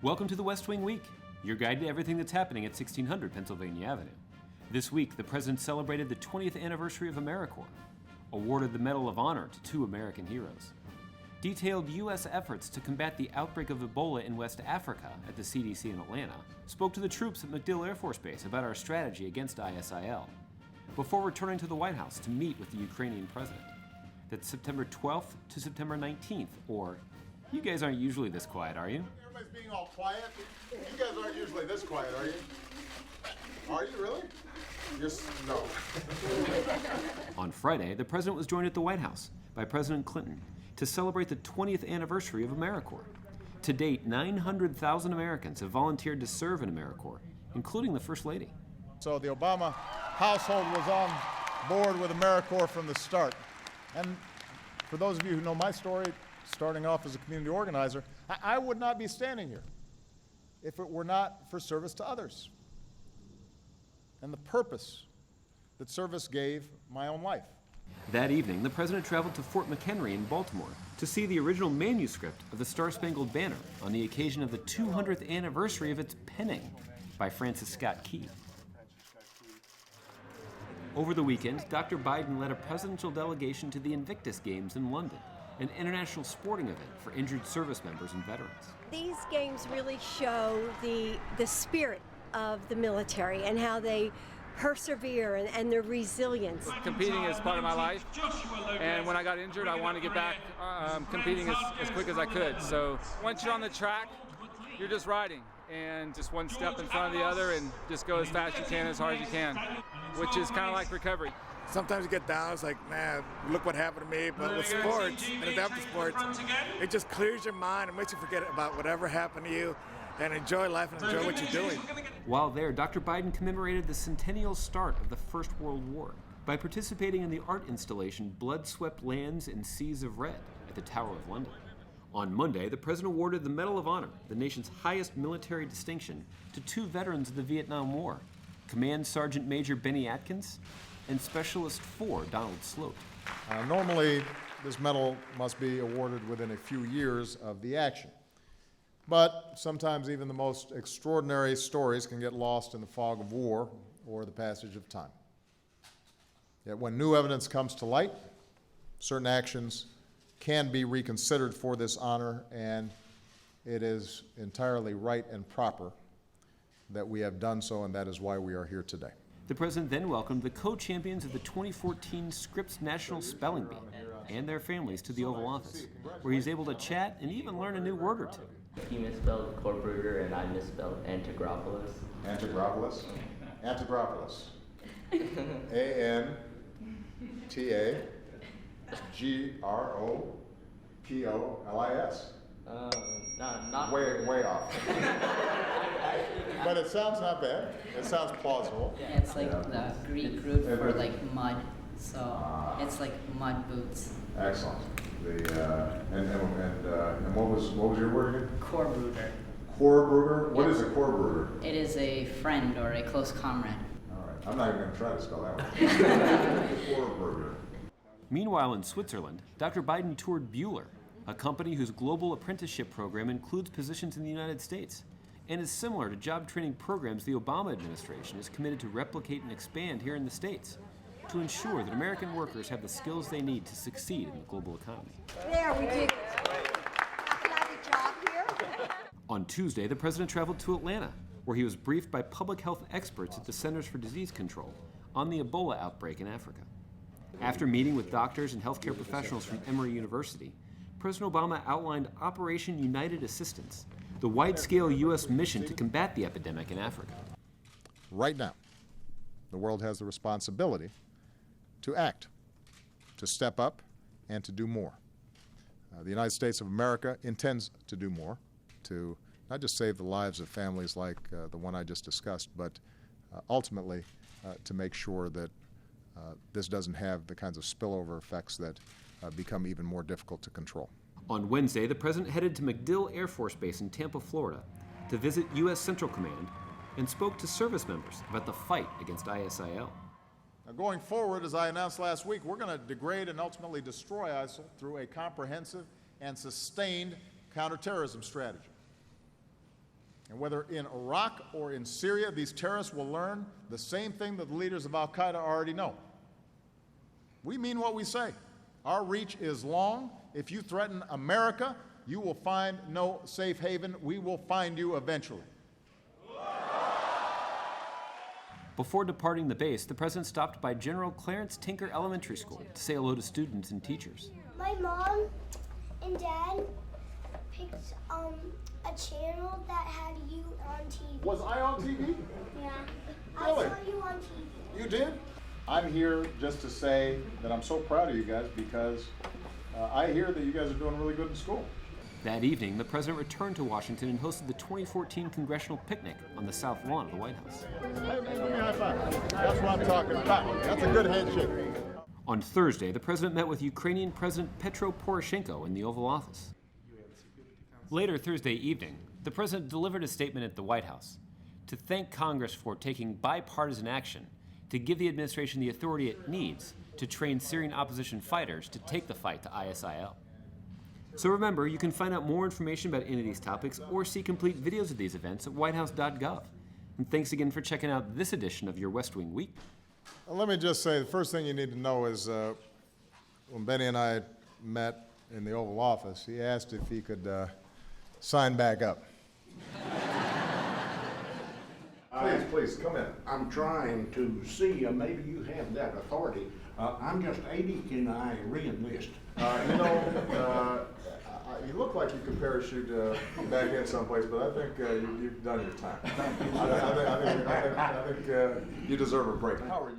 Welcome to the West Wing Week, your guide to everything that's happening at 1600 Pennsylvania Avenue. This week, the President celebrated the 20th anniversary of AmeriCorps, awarded the Medal of Honor to 2 American heroes, detailed U.S. efforts to combat the outbreak of Ebola in West Africa at the CDC in Atlanta, spoke to the troops at MacDill Air Force Base about our strategy against ISIL, before returning to the White House to meet with the Ukrainian President. That's September 12th to September 19th, or you guys aren't usually this quiet, are you? Everybody's being all quiet. You guys aren't usually this quiet, are you? Are you really? No. On Friday, the President was joined at the White House by President Clinton to celebrate the 20th anniversary of AmeriCorps. To date, 900,000 Americans have volunteered to serve in AmeriCorps, including the First Lady. So the Obama household was on board with AmeriCorps from the start. And for those of you who know my story, starting off as a community organizer, I would not be standing here if it were not for service to others and the purpose that service gave my own life. That evening, the President traveled to Fort McHenry in Baltimore to see the original manuscript of the Star-Spangled Banner on the occasion of the 200th anniversary of its penning by Francis Scott Key. Over the weekend, Dr. Biden led a presidential delegation to the Invictus Games in London, an international sporting event for injured service members and veterans. These games really show the spirit of the military and how they persevere and their resilience. Competing is part of my life, and when I got injured, I wanted to get back competing as quick as I could. So once you're on the track, you're just riding, and just one step in front of the other, and just go as fast as you can, as hard as you can, which is kind of like recovery. Sometimes you get down, it's like, man, look what happened to me. But with sports, and adaptive sports, it just clears your mind and makes you forget about whatever happened to you and enjoy life and enjoy what you're doing. While there, Dr. Biden commemorated the centennial start of the First World War by participating in the art installation Blood-Swept Lands and Seas of Red at the Tower of London. On Monday, the President awarded the Medal of Honor, the nation's highest military distinction, to 2 veterans of the Vietnam War, Command Sergeant Major Benny Atkins and Specialist 4 Donald Sloat. Normally, this medal must be awarded within a few years of the action. But sometimes even the most extraordinary stories can get lost in the fog of war or the passage of time. Yet when new evidence comes to light, certain actions can be reconsidered for this honor, and it is entirely right and proper that we have done so, and that is why we are here today. The President then welcomed the co-champions of the 2014 Scripps National Spelling Bee and their families to the Oval Office, where he's able to chat and even learn a new word or two. He misspelled Corpruder and I misspelled Antigropolis. Antigropolis? Antigropolis. A-N-T-A-G-R-O-P-O-L-I-S. Not way off. But it sounds not bad. It sounds plausible. Yeah, it's like the Greek root for like mud, so it's like mud boots. Excellent. And what was your word again? Corpruder. Corpruder? What Yep. is a corpruder? It is a friend or a close comrade. All right. I'm not even going to try to spell that one. Corpruder. Meanwhile, in Switzerland, Dr. Biden toured Bueller, a company whose global apprenticeship program includes positions in the United States and is similar to job training programs the Obama administration is committed to replicate and expand here in the States to ensure that American workers have the skills they need to succeed in the global economy. There, we did it. Can I have a job here? On Tuesday, the President traveled to Atlanta, where he was briefed by public health experts at the Centers for Disease Control on the Ebola outbreak in Africa. After meeting with doctors and healthcare professionals from Emory University, President Obama outlined Operation United Assistance, the wide-scale U.S. mission to combat the epidemic in Africa. Right now, the world has the responsibility to act, to step up, and to do more. The United States of America intends to do more, to not just save the lives of families like the one I just discussed, but ultimately to make sure that this doesn't have the kinds of spillover effects that become even more difficult to control. On Wednesday, the President headed to MacDill Air Force Base in Tampa, Florida, to visit U.S. Central Command and spoke to service members about the fight against ISIL. Now, going forward, as I announced last week, we're going to degrade and ultimately destroy ISIL through a comprehensive and sustained counterterrorism strategy. And whether in Iraq or in Syria, these terrorists will learn the same thing that the leaders of al-Qaeda already know. We mean what we say. Our reach is long. If you threaten America, you will find no safe haven. We will find you eventually. Before departing the base, the president stopped by General Clarence Tinker Elementary School to say hello to students and teachers. My mom and dad picked a channel that had you on TV. Was I on TV? Yeah. Really? I saw you on TV. You did? I'm here just to say that I'm so proud of you guys because I hear that you guys are doing really good in school. That evening, the president returned to Washington and hosted the 2014 congressional picnic on the south lawn of the White House. Hey, give me a high five. That's what I'm talking about. That's a good handshake. On Thursday, the president met with Ukrainian President Petro Poroshenko in the Oval Office. Later Thursday evening, the president delivered a statement at the White House to thank Congress for taking bipartisan action to give the administration the authority it needs to train Syrian opposition fighters to take the fight to ISIL. So remember, you can find out more information about any of these topics or see complete videos of these events at whitehouse.gov. And thanks again for checking out this edition of your West Wing Week. Let me just say, the first thing you need to know is when Benny and I met in the Oval Office, he asked if he could sign back up. Please, come in. I'm trying to see, maybe you have that authority. I'm just 80, can I re-enlist? You look like you could parachute back in someplace, but I think you've done your time. I think you deserve a break. How are you?